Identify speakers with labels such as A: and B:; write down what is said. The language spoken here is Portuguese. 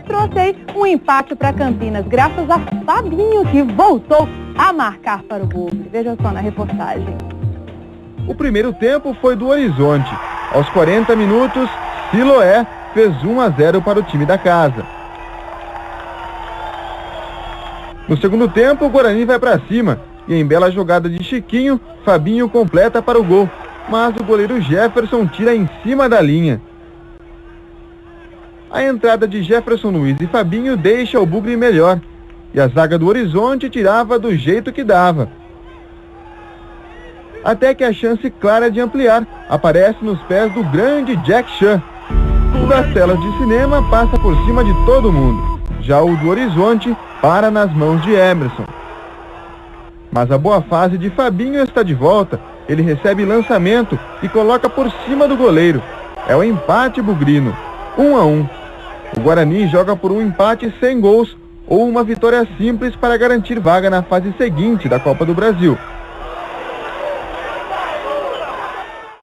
A: trouxe aí um empate para Campinas, graças a Fabinho, que voltou a marcar para o Bugre. Veja só na reportagem.
B: O primeiro tempo foi do Horizonte. Aos 40 minutos, Siloé fez 1-0 para o time da casa. No segundo tempo, o Guarani vai para cima e em bela jogada de Chiquinho, Fabinho completa para o gol, mas o goleiro Jefferson tira em cima da linha. A entrada de Jefferson Luiz e Fabinho deixa o Bugre melhor e a zaga do Horizonte tirava do jeito que dava. Até que a chance clara de ampliar aparece nos pés do grande Jack Chan. O das telas de cinema passa por cima de todo mundo. Já o do Horizonte para nas mãos de Emerson. Mas a boa fase de Fabinho está de volta. Ele recebe lançamento e coloca por cima do goleiro. É o empate bugrino, 1-1. O Guarani joga por um empate sem gols ou uma vitória simples para garantir vaga na fase seguinte da Copa do Brasil.